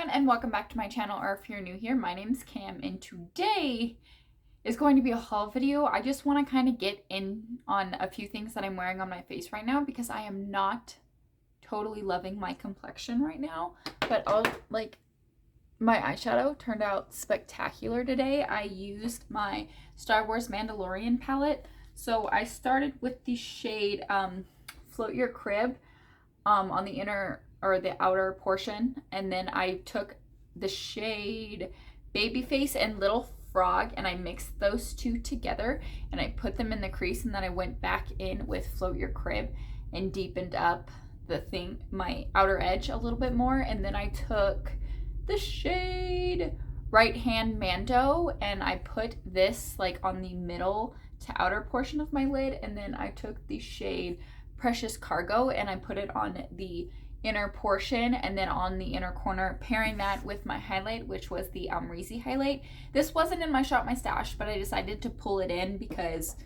everyone, and welcome back to my channel, or if you're new here, my name's Cam, and today is going to be a haul video. I just want to kind of get in on a few things that I'm wearing on my face right now because I am not totally loving my complexion right now, but my eyeshadow turned out spectacular today. I used my Star Wars Mandalorian palette, so I started with the shade Float Your Crib on the inner or the outer portion, and then I took the shade Babyface and Little Frog and I mixed those two together and I put them in the crease, and then I went back in with Float Your Crib and deepened up my outer edge a little bit more, and then I took the shade Right Hand Mando and I put this like on the middle to outer portion of my lid, and then I took the shade Precious Cargo and I put it on the inner portion and then on the inner corner, pairing that with my highlight, which was the Amrezy highlight. This wasn't in my Shop My Stash, but I decided to pull it in because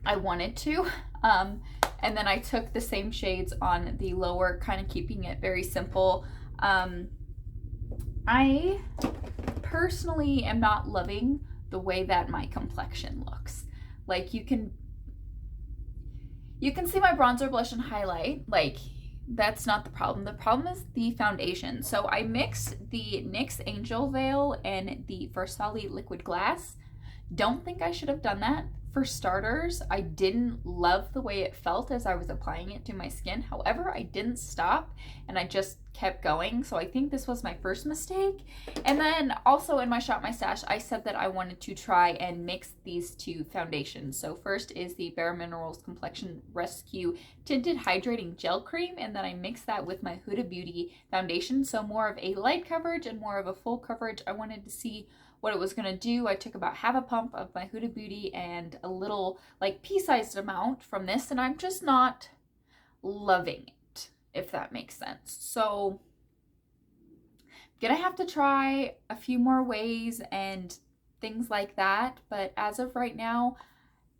I wanted to. And then I took the same shades on the lower, kind of keeping it very simple. I personally am not loving the way that my complexion looks. Like you can see my bronzer, blush, and highlight. Like, that's not the problem. The problem is the foundation. So I mixed the NYX Angel Veil and the Versace Liquid Glass. Don't think I should have done that. For starters, I didn't love the way it felt as I was applying it to my skin. However, I didn't stop and I just kept going. So I think this was my first mistake. And then also in my Shop My Stash, I said that I wanted to try and mix these two foundations. So first is the Bare Minerals Complexion Rescue Tinted Hydrating Gel Cream, and then I mixed that with my Huda Beauty foundation. So more of a light coverage and more of a full coverage. I wanted to see what it was going to do. I took about half a pump of my Huda Beauty and a little like pea-sized amount from this, and I'm just not loving it, if that makes sense. So I'm gonna have to try a few more ways and things like that, but as of right now,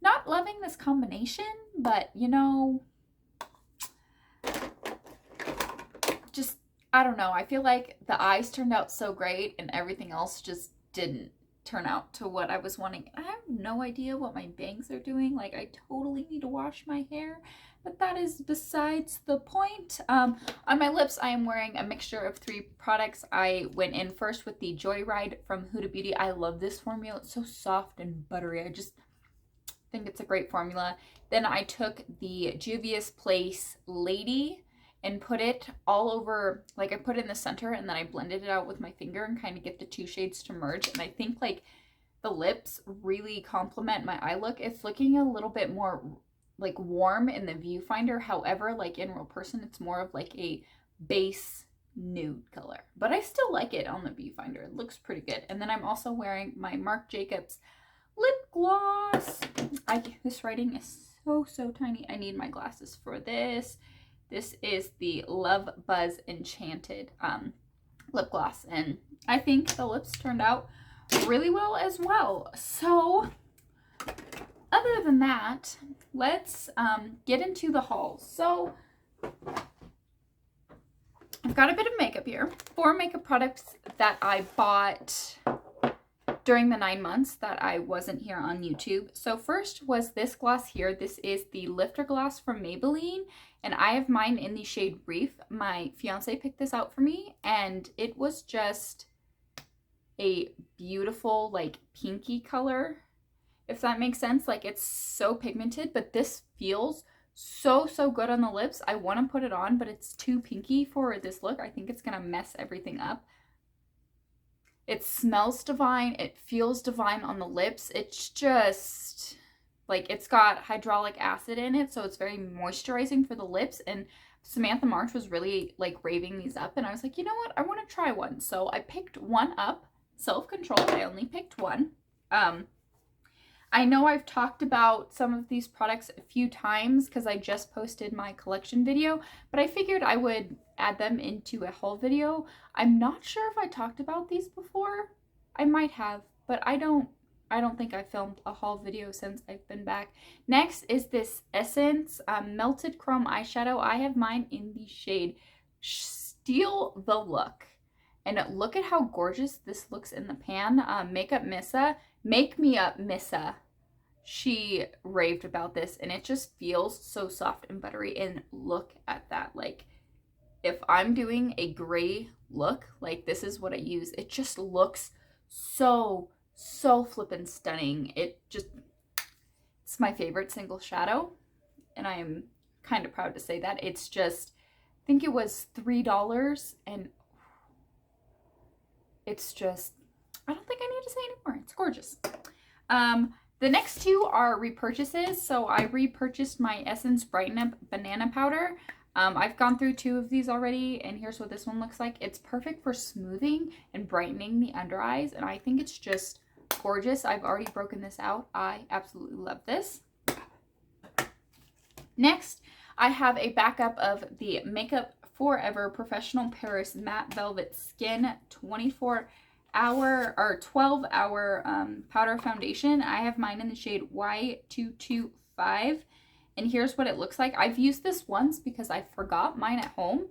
not loving this combination, but you know, just I don't know. I feel like the eyes turned out so great and everything else just didn't turn out to what I was wanting. I have no idea what my bangs are doing. Like, I totally need to wash my hair, but that is besides the point. On my lips, I am wearing a mixture of 3 products. I went in first with the Joyride from Huda Beauty. I love this formula. It's so soft and buttery. I just think it's a great formula. Then I took the Juvia's Place Lady and put it all over, like I put it in the center and then I blended it out with my finger and kind of get the 2 shades to merge. And I think like the lips really complement my eye look. It's looking a little bit more like warm in the viewfinder. However, like in real person, it's more of like a base nude color, but I still like it on the viewfinder. It looks pretty good. And then I'm also wearing my Marc Jacobs lip gloss. This writing is so tiny. I need my glasses for this. This is the Love Buzz Enchanted lip gloss, and I think the lips turned out really well as well. So other than that, let's get into the haul. So I've got a bit of makeup here. 4 makeup products that I bought during the 9 months that I wasn't here on YouTube. So first was this gloss here. This is the Lifter Gloss from Maybelline, and I have mine in the shade Reef. My fiance picked this out for me, and it was just a beautiful like pinky color, if that makes sense. Like, it's so pigmented, but this feels so good on the lips. I want to put it on, but it's too pinky for this look. I think it's gonna mess everything up. It smells divine. It feels divine on the lips. It's just like, it's got hyaluronic acid in it, so it's very moisturizing for the lips. And Samantha March was really like raving these up, and I was like, you know what? I want to try one. So I picked one up. Self-control. I only picked one. I know I've talked about some of these products a few times because I just posted my collection video, but I figured I would add them into a haul video. I'm not sure if I talked about these before. I might have, but I don't think I filmed a haul video since I've been back. Next is this Essence Melted Chrome Eyeshadow. I have mine in the shade Steal the Look. And look at how gorgeous this looks in the pan. Makeup Missa, Make Me Up Missa. She raved about this, and it just feels so soft and buttery. And look at that. Like, if I'm doing a gray look, like this is what I use. It just looks so flippin' stunning. It's my favorite single shadow, and I am kind of proud to say that. It's just, I think it was $3, and it's just, I don't think I need to say anymore. It's gorgeous. The next two are repurchases. So I repurchased my Essence Brighten Up Banana Powder. I've gone through 2 of these already, and here's what this one looks like. It's perfect for smoothing and brightening the under eyes, and I think it's just gorgeous. I've already broken this out. I absolutely love this. Next, I have a backup of the Makeup Forever Professional Paris Matte Velvet Skin 24-hour or 12-hour powder foundation. I have mine in the shade Y225, and here's what it looks like. I've used this once because I forgot mine at home,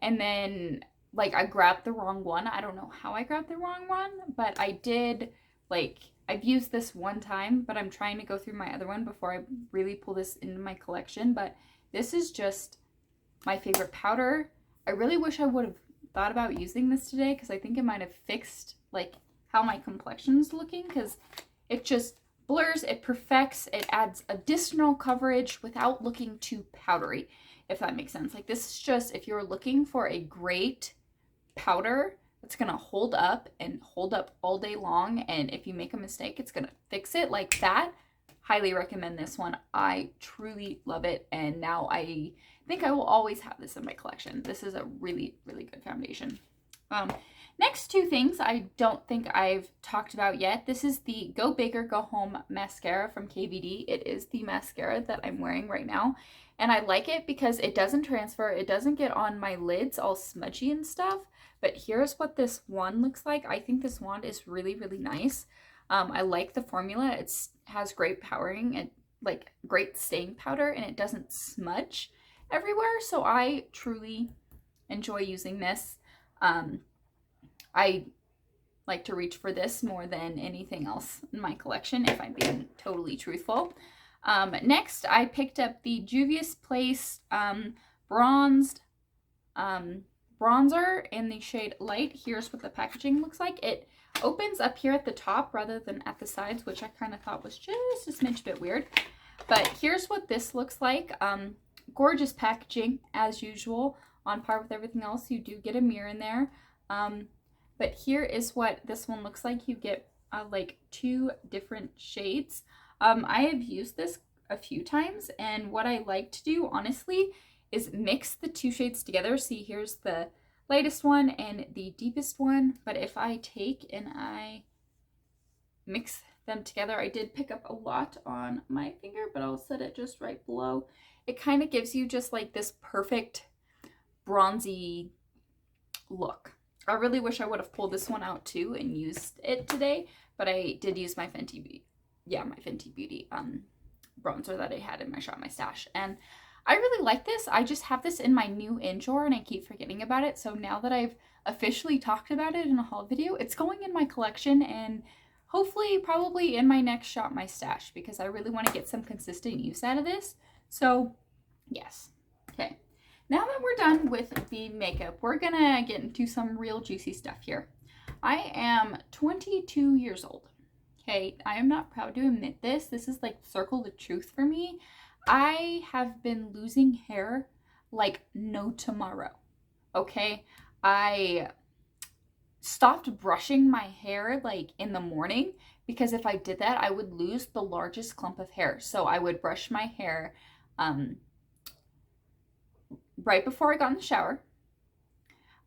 and then like I grabbed the wrong one. I don't know how I grabbed the wrong one, but I did. Like, I've used this one time, but I'm trying to go through my other one before I really pull this into my collection. But this is just my favorite powder. I really wish I would have thought about using this today, because I think it might have fixed like how my complexion's looking, because it just blurs, it perfects, it adds additional coverage without looking too powdery, if that makes sense. Like, this is just, if you're looking for a great powder that's gonna hold up and hold up all day long, and if you make a mistake, it's gonna fix it like that, highly recommend this one. I truly love it, and now I think I will always have this in my collection. This is a really good foundation. Next 2 things I don't think I've talked about yet. This is the Go Big or Go Home mascara from KVD. It is the mascara that I'm wearing right now, and I like it because it doesn't transfer. It doesn't get on my lids all smudgy and stuff. But here's what this wand looks like. I think this wand is really nice. I like the formula. It has great powering and like great staying powder, and it doesn't smudge everywhere. So I truly enjoy using this. I like to reach for this more than anything else in my collection, if I'm being totally truthful. Next, I picked up the Juvia's Place bronzed bronzer in the shade Light. Here's what the packaging looks like. It opens up here at the top rather than at the sides, which I kind of thought was just a smidge bit weird. But here's what this looks like. Gorgeous packaging as usual, on par with everything else. You do get a mirror in there. But here is what this one looks like. You get like 2 different shades. I have used this a few times, and what I like to do, honestly, is mix the 2 shades together. See, here's the lightest one and the deepest one, but if I take and I mix them together, I did pick up a lot on my finger, but I'll set it just right below. It kind of gives you just like this perfect bronzy look. I really wish I would have pulled this one out too and used it today, but I did use my Fenty Beauty bronzer that I had in my Shop My Stash, and I really like this. I just have this in my new in drawer, and I keep forgetting about it. So now that I've officially talked about it in a haul video, it's going in my collection, and hopefully probably in my next Shop My Stash, because I really want to get some consistent use out of this. So yes. Okay. Now that we're done with the makeup, we're gonna get into some real juicy stuff here. I am 22 years old. Okay, I am not proud to admit this. This is like circle the truth for me. I have been losing hair like no tomorrow. Okay, I stopped brushing my hair like in the morning, because if I did that, I would lose the largest clump of hair. So I would brush my hair right before I got in the shower.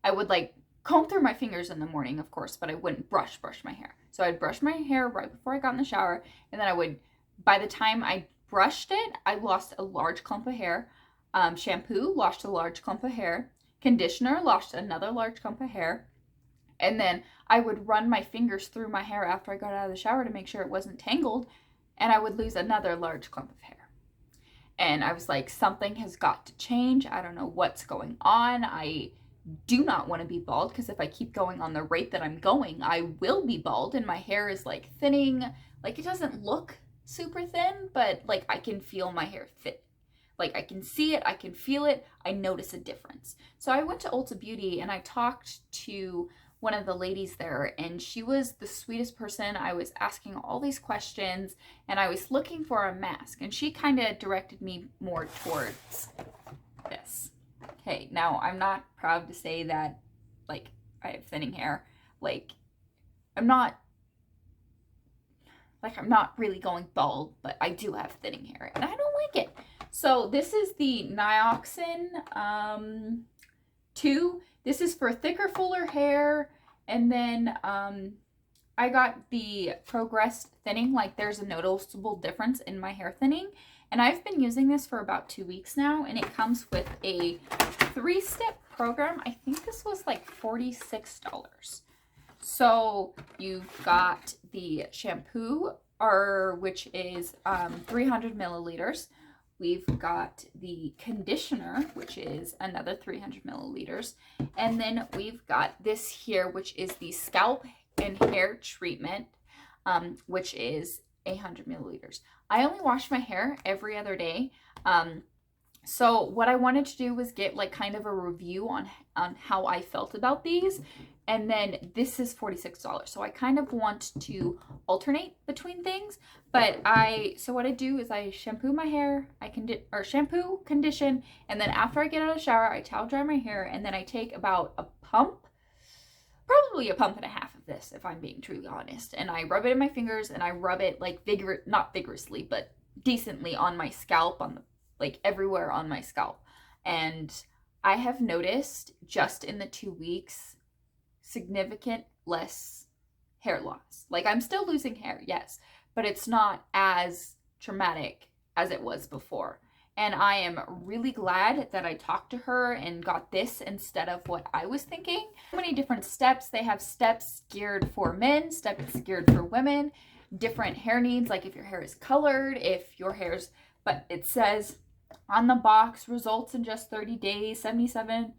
I would like comb through my fingers in the morning, of course, but I wouldn't brush my hair. So I'd brush my hair right before I got in the shower, and then I would, by the time I brushed it, I lost a large clump of hair. Shampoo, lost a large clump of hair. Conditioner, lost another large clump of hair. And then I would run my fingers through my hair after I got out of the shower to make sure it wasn't tangled, and I would lose another large clump of hair. And I was like, something has got to change. I don't know what's going on. I do not want to be bald, because if I keep going on the rate that I'm going, I will be bald, and my hair is like thinning. Like, it doesn't look super thin, but like I can feel my hair thin. Like, I can see it, I can feel it, I notice a difference. So I went to Ulta Beauty and I talked to one of the ladies there, and she was the sweetest person. I was asking all these questions and I was looking for a mask, and she kind of directed me more towards this. Okay, now I'm not proud to say that, like, I have thinning hair. Like, I'm not really going bald, but I do have thinning hair and I don't like it. So this is the Nioxin 2. This is for thicker, fuller hair. And then I got the Progress Thinning. Like, there's a noticeable difference in my hair thinning. And I've been using this for about 2 weeks now. And it comes with a 3-step program. I think this was like $46. So you've got the shampoo, which is 300 milliliters. We've got the conditioner, which is another 300 milliliters. And then we've got this here, which is the scalp and hair treatment, which is 100 milliliters. I only wash my hair every other day. So what I wanted to do was get like kind of a review on how I felt about these. And then this is $46. So I kind of want to alternate between things. But so what I do is I shampoo my hair, shampoo, condition, and then after I get out of the shower, I towel dry my hair, and then I take about a pump, probably a pump and a half of this, if I'm being truly honest. And I rub it in my fingers, and I rub it like not vigorously, but decently on my scalp, like everywhere on my scalp. And I have noticed just in the 2 weeks, significant less hair loss. Like, I'm still losing hair, yes, but it's not as traumatic as it was before. And I am really glad that I talked to her and got this instead of what I was thinking. So many different steps. They have steps geared for men, steps geared for women, different hair needs, like if your hair is colored, but it says on the box, results in just 30 days, 77%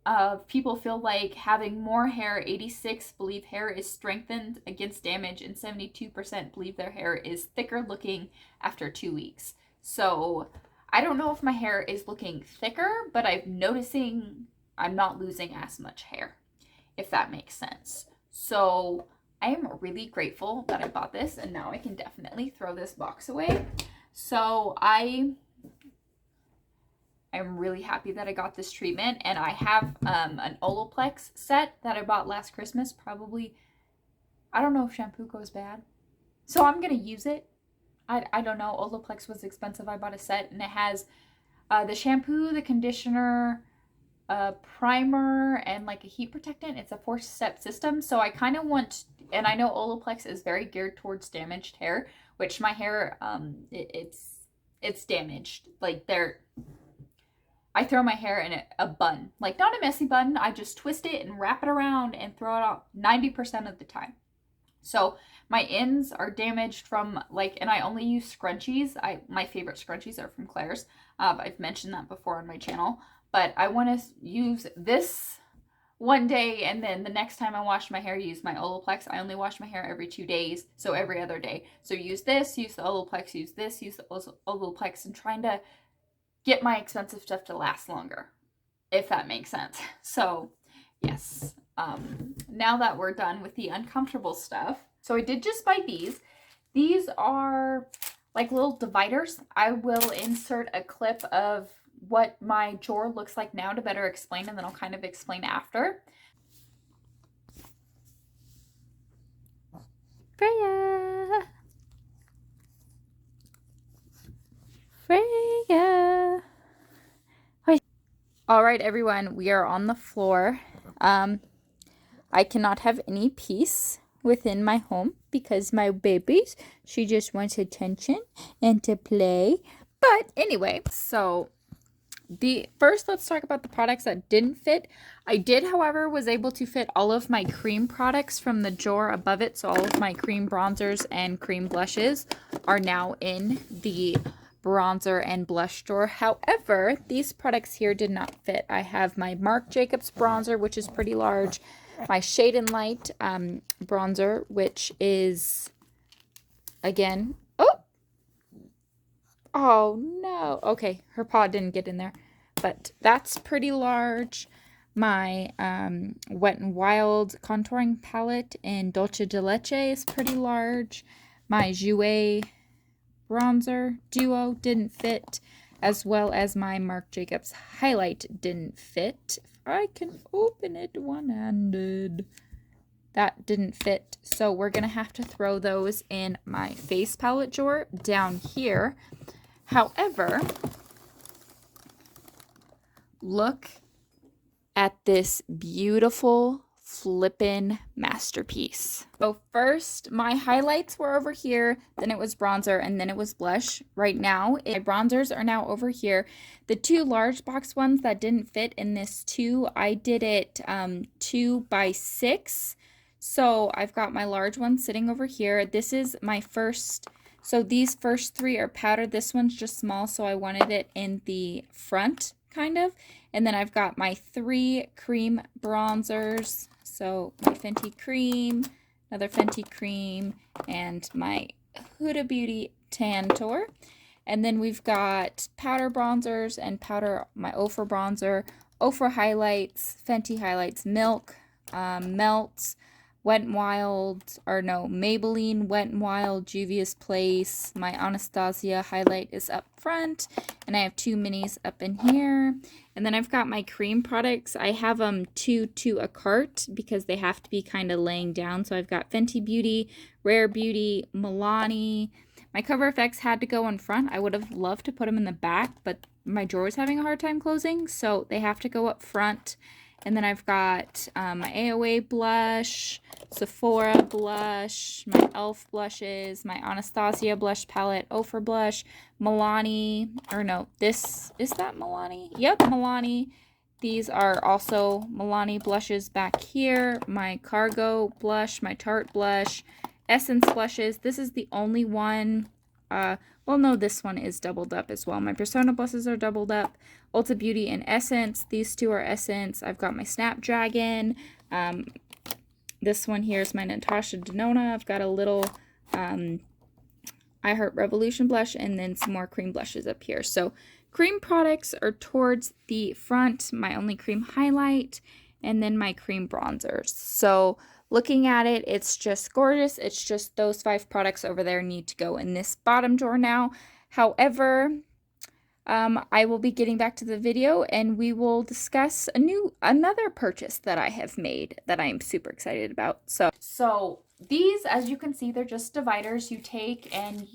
of people feel like having more hair, 86% believe hair is strengthened against damage, and 72% believe their hair is thicker looking after 2 weeks. So I don't know if my hair is looking thicker, but I'm noticing I'm not losing as much hair, if that makes sense. So I am really grateful that I bought this, and now I can definitely throw this box away. So I'm really happy that I got this treatment, and I have an Olaplex set that I bought last Christmas. Probably, I don't know if shampoo goes bad, so I'm gonna use it. I don't know. Olaplex was expensive. I bought a set, and it has the shampoo, the conditioner, a primer, and like a heat protectant. It's a 4-step system, so I kind of want, and I know Olaplex is very geared towards damaged hair, which my hair, it's damaged. Like, I throw my hair in a bun, like not a messy bun. I just twist it and wrap it around and throw it out 90% of the time. So my ends are damaged from and I only use scrunchies. My favorite scrunchies are from Claire's. I've mentioned that before on my channel, but I want to use this one day, and then the next time I wash my hair, use my Olaplex. I only wash my hair every 2 days, so every other day. So use this, use the Olaplex, use this, use the Olaplex, and trying to get my expensive stuff to last longer, if that makes sense. So yes, now that we're done with the uncomfortable stuff, so I did just buy these. These are like little dividers. I will insert a clip of what my drawer looks like now to better explain, and then I'll kind of explain after. Freya! Freya! All right, everyone, we are on the floor. I cannot have any peace within my home because my babies, she just wants attention and to play. But anyway, so first let's talk about the products that didn't fit. I did, however, was able to fit all of my cream products from the drawer above it. So all of my cream bronzers and cream blushes are now in the bronzer and blush drawer. However, these products here did not fit. I have my Marc Jacobs bronzer, which is pretty large, my Shade and Light bronzer, which is, again, oh no, okay, her paw didn't get in there, but that's pretty large. My Wet n Wild contouring palette in Dolce de Leche is pretty large. My Jouer bronzer duo didn't fit, as well as my Marc Jacobs highlight didn't fit. If I can open it one-handed. That didn't fit, so we're gonna have to throw those in my face palette drawer down here. However, look at this beautiful flippin' masterpiece. So first, my highlights were over here, then it was bronzer, and then it was blush. Right now, my bronzers are now over here. The two large box ones that didn't fit in this two, I did it 2 by 6. So I've got my large one sitting over here. This is my first, so these first 3 are powdered. This one's just small, so I wanted it in the front, kind of. And then I've got my 3 cream bronzers. So my Fenty Cream, another Fenty Cream, and my Huda Beauty Tantour. And then we've got powder bronzers and my Ofra bronzer, Ofra highlights, Fenty highlights, Milk, Melt, Wet n Wild, or no, Maybelline Wet n Wild, Juvia's Place. My Anastasia highlight is up front, and I have 2 minis up in here. And then I've got my cream products. I have them 2 to a cart because they have to be kind of laying down. So I've got Fenty Beauty, Rare Beauty, Milani. My Cover FX had to go in front. I would have loved to put them in the back, but my drawer's having a hard time closing, so they have to go up front. And then I've got my AOA blush, Sephora blush, my e.l.f. blushes, my Anastasia blush palette, Ofra blush, Milani, or no, is that Milani? Yep, Milani. These are also Milani blushes back here, my Cargo blush, my Tarte blush, Essence blushes. This is the only one, well, no, this one is doubled up as well. My Persona blushes are doubled up. Ulta Beauty and Essence. These 2 are Essence. I've got my Snapdragon. This one here is my Natasha Denona. I've got a little I Heart Revolution blush and then some more cream blushes up here. So cream products are towards the front. My only cream highlight and then my cream bronzers. So looking at it, it's just gorgeous. It's just those 5 products over there need to go in this bottom drawer now. However, I will be getting back to the video and we will discuss another purchase that I have made that I'm super excited about. So these, as you can see, they're just dividers you take and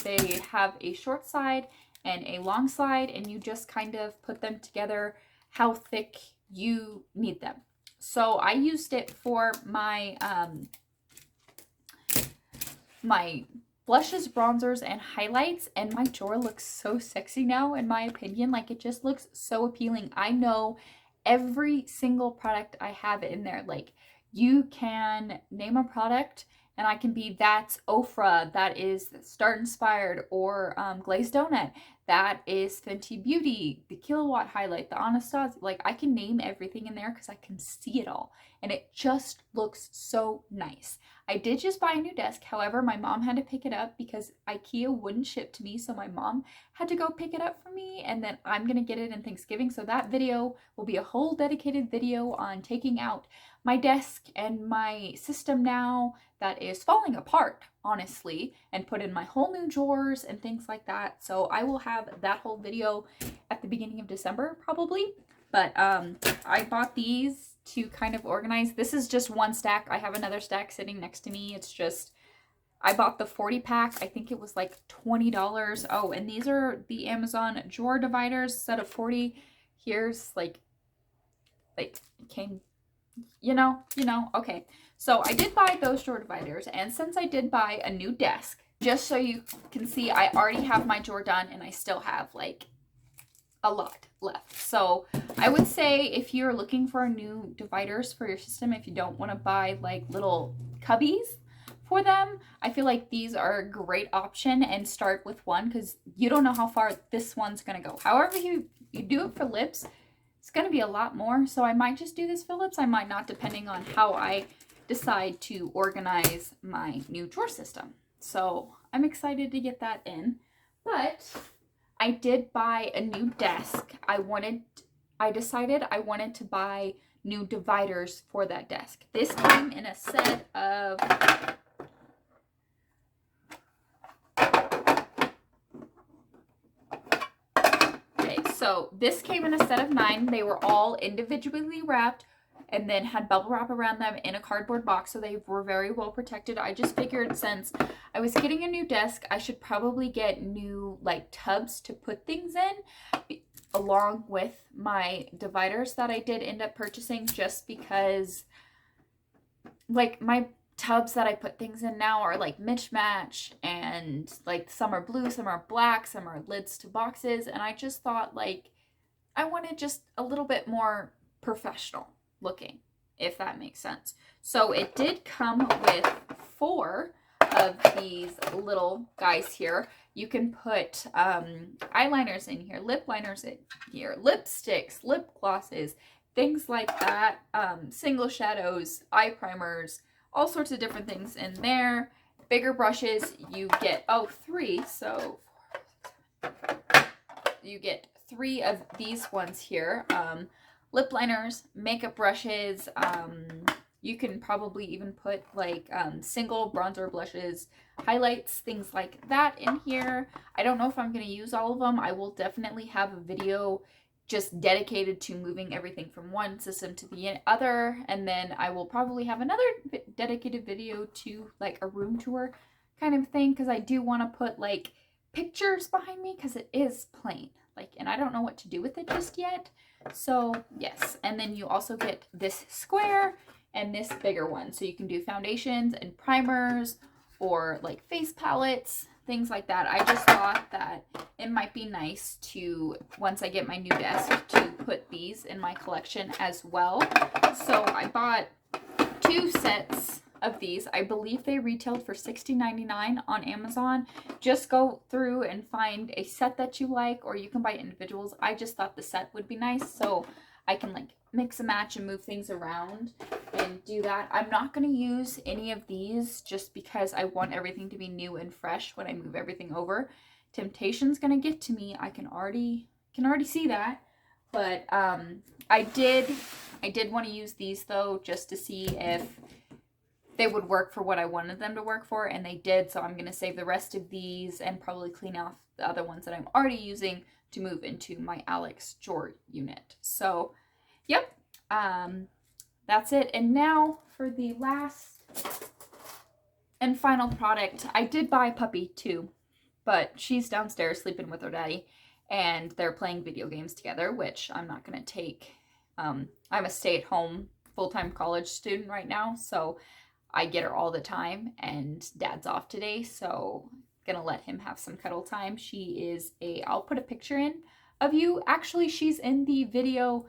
they have a short side and a long side and you just kind of put them together how thick you need them. So I used it for my my blushes, bronzers, and highlights, and my drawer looks so sexy now, in my opinion. Like, it just looks so appealing. I know every single product I have in there. Like, you can name a product and I can be, that's Ofra, that is Start Inspired, or Glazed Donut, that is Fenty Beauty, the Killawatt highlight, the Anastasia. Like, I can name everything in there because I can see it all, and it just looks so nice. I did just buy a new desk. However, my mom had to pick it up because IKEA wouldn't ship to me, so my mom had to go pick it up for me, and then I'm gonna get it in Thanksgiving. So that video will be a whole dedicated video on taking out my desk and my system now that is falling apart, honestly, and put in my whole new drawers and things like that. So I will have that whole video at the beginning of December probably. But I bought these to kind of organize. This is just one stack. I have another stack sitting next to me. It's just, I bought the 40 pack. I think it was like $20. Oh, and these are the Amazon drawer dividers, set of 40. Here's like it came, you know, okay. So I did buy those drawer dividers, and since I did buy a new desk, just so you can see, I already have my drawer done and I still have like a lot left. So I would say if you're looking for new dividers for your system, if you don't want to buy like little cubbies for them. I feel like these are a great option, and start with one because you don't know how far this one's going to go. However you do it for lips, it's going to be a lot more. So I might just do this for lips. I might not, depending on how I decide to organize my new drawer system. So I'm excited to get that in. But I did buy a new desk. I decided I wanted to buy new dividers for that desk. This came in a set of so this came in a set of 9. They were all individually wrapped and then had bubble wrap around them in a cardboard box, so they were very well protected. I just figured since I was getting a new desk, I should probably get new like tubs to put things in along with my dividers that I did end up purchasing, just because like my tubs that I put things in now are like mismatch, and like some are blue, some are black, some are lids to boxes, and I just thought like I wanted just a little bit more professional looking, if that makes sense. So it did come with 4 of these little guys here. You can put eyeliners in here, lip liners in here, lipsticks, lip glosses, things like that, single shadows, eye primers, all sorts of different things in there. Bigger brushes, you get 3, so you get 3 of these ones here. Lip liners, makeup brushes, you can probably even put like single bronzer blushes, highlights, things like that in here. I don't know if I'm going to use all of them. I will definitely have a video just dedicated to moving everything from one system to the other, and then I will probably have another dedicated video to like a room tour kind of thing, because I do want to put like pictures behind me because it is plain, like, and I don't know what to do with it just yet. So yes, and then you also get this square and this bigger one, so you can do foundations and primers or like face palettes, things like that. I just thought that it might be nice to, once I get my new desk, to put these in my collection as well. So I bought 2 sets of these. I believe they retailed for $16.99 on Amazon. Just go through and find a set that you like, or you can buy individuals. I just thought the set would be nice, so I can like mix and match and move things around and do that. I'm not going to use any of these just because I want everything to be new and fresh when I move everything over. Temptation's going to get to me. I can already see that. But I did want to use these though, just to see if they would work for what I wanted them to work for, and they did. So I'm going to save the rest of these and probably clean off the other ones that I'm already using to move into my Alex drawer unit. So yep, that's it. And now for the last and final product. I did buy Puppy too, but she's downstairs sleeping with her daddy, and they're playing video games together, which I'm not going to take. I'm a stay-at-home full-time college student right now, so I get her all the time, and dad's off today, so gonna let him have some cuddle time. She is I'll put a picture in of you. Actually, she's in the video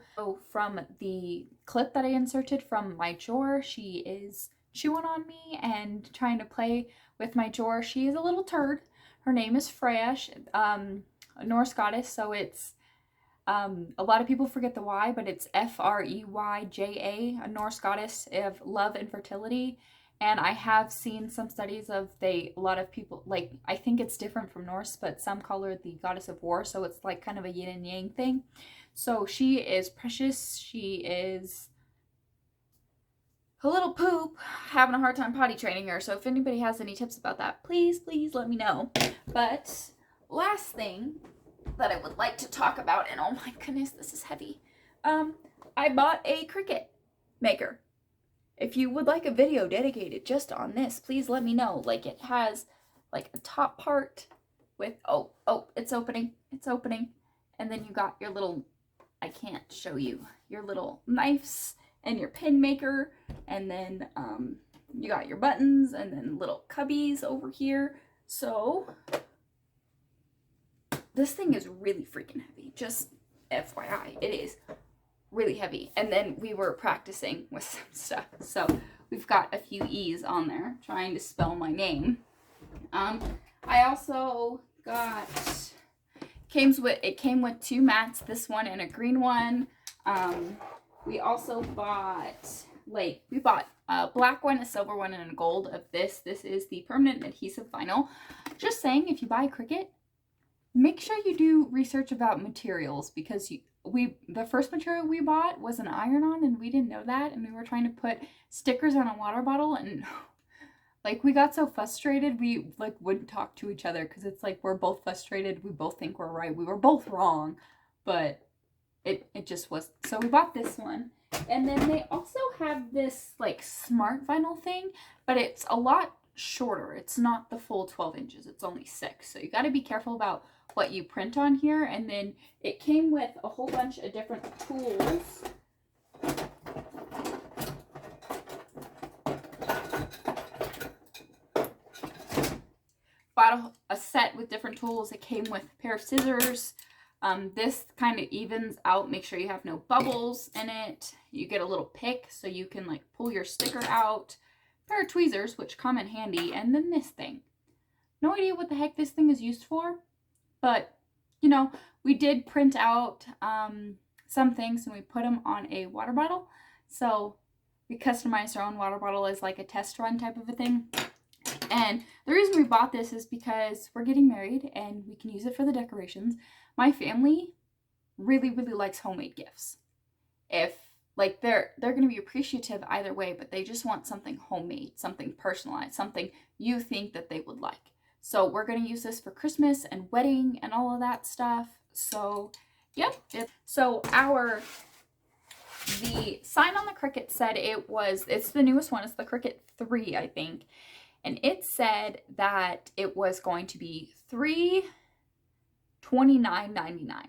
from the clip that I inserted from my drawer. She is chewing on me and trying to play with my drawer. She is a little turd. Her name is Freya, a Norse goddess, so it's a lot of people forget the Y, but it's Freyja, a Norse goddess of love and fertility. And I have seen some studies of a lot of people, like, I think it's different from Norse, but some call her the goddess of war, so it's like kind of a yin and yang thing. So she is precious. She is a little poop, having a hard time potty training her. So if anybody has any tips about that, please let me know. But last thing that I would like to talk about, and oh my goodness, this is heavy. I bought a Cricut maker. If you would like a video dedicated just on this, please let me know. Like, it has like a top part with, oh, it's opening. And then you got your little, I can't show you, your little knives and your pin maker. And then you got your buttons and then little cubbies over here. So this thing is really freaking heavy. Just FYI, it is really heavy. And then we were practicing with some stuff. So we've got a few E's on there trying to spell my name. I also got, it came with 2 mats, this one and a green one. We also bought, we bought a black one, a silver one, and a gold of this. This is the permanent adhesive vinyl. Just saying, if you buy Cricut, make sure you do research about materials, because the first material we bought was an iron-on, and we didn't know that, and we were trying to put stickers on a water bottle, and like we got so frustrated we like wouldn't talk to each other, because it's like we're both frustrated, we both think we're right, we were both wrong, but it just was. So we bought this one. And then they also have this like smart vinyl thing, but it's a lot shorter. It's not the full 12 inches, it's only 6. So you got to be careful about what you print on here. And then it came with a whole bunch of different tools. Bought a set with different tools. It came with a pair of scissors. This kind of evens out. Make sure you have no bubbles in it. You get a little pick so you can like pull your sticker out. A pair of tweezers, which come in handy. And then this thing. No idea what the heck this thing is used for. But, you know, we did print out some things and we put them on a water bottle. So we customized our own water bottle as like a test run type of a thing. And the reason we bought this is because we're getting married and we can use it for the decorations. My family really, really likes homemade gifts. If like they're going to be appreciative either way, but they just want something homemade, something personalized, something you think that they would like. So we're going to use this for Christmas and wedding and all of that stuff. So, yep. So the sign on the Cricut said it's the newest one. It's the Cricut 3, I think. And it said that it was going to be $329.99.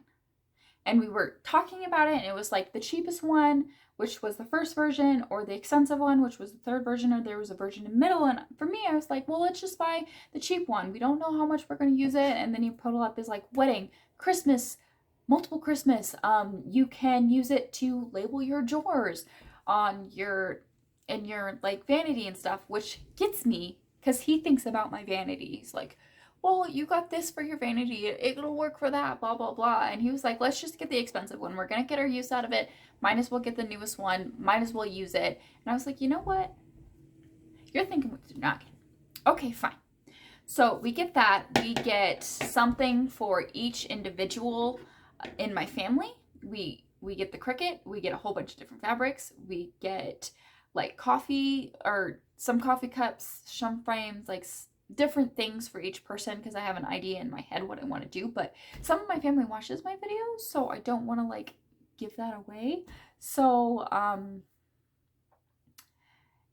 And we were talking about it, and it was like the cheapest one, which was the first version, or the expensive one, which was the third version, or there was a version in the middle. And for me, I was like, well, let's just buy the cheap one. We don't know how much we're going to use it. And then you put it up as like wedding, Christmas, multiple Christmas. You can use it to label your drawers on in your like vanity and stuff, which gets me, because he thinks about my vanity. He's like, well, you got this for your vanity, it'll work for that, blah blah blah. And he was like, let's just get the expensive one, we're gonna get our use out of it, might as well get the newest one, might as well use it. And I was like, you know what, you're thinking with your noggin. Okay, fine. So we get that. We get something for each individual in my family. We get the Cricut, we get a whole bunch of different fabrics, we get like coffee, or some coffee cups, some frames, like different things for each person, because I have an idea in my head what I want to do. But some of my family watches my videos, so I don't want to like give that away. So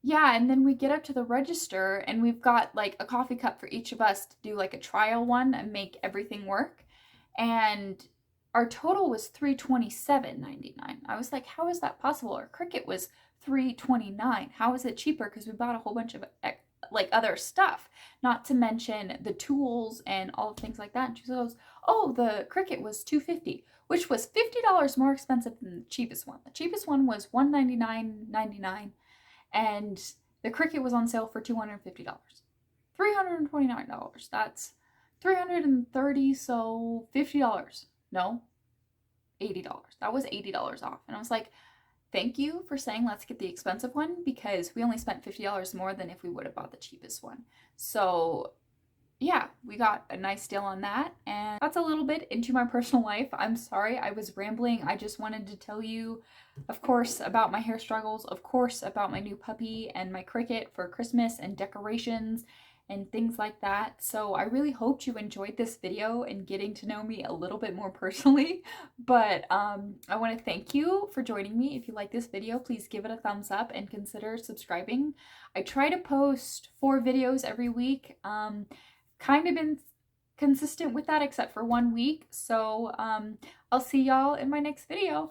yeah, and then we get up to the register and we've got like a coffee cup for each of us to do like a trial one and make everything work. And our total was $327.99. I was like, how is that possible? Our Cricut was $329. How is it cheaper? Because we bought a whole bunch of like other stuff, not to mention the tools and all the things like that. And she goes, oh, the Cricut was $250, which was $50 more expensive than the cheapest one. The cheapest one was $199.99, and the Cricut was on sale for $250. $329. That's $330, so $50. No, $80. That was $80 off. And I was like, thank you for saying let's get the expensive one, because we only spent $50 more than if we would have bought the cheapest one. So yeah, we got a nice deal on that. And that's a little bit into my personal life. I'm sorry, I was rambling. I just wanted to tell you, of course, about my hair struggles, of course, about my new puppy and my Cricut for Christmas and decorations and things like that. So I really hoped you enjoyed this video and getting to know me a little bit more personally. But I want to thank you for joining me. If you like this video, please give it a thumbs up and consider subscribing. I try to post 4 videos every week. Kind of been consistent with that except for 1 week. So I'll see y'all in my next video.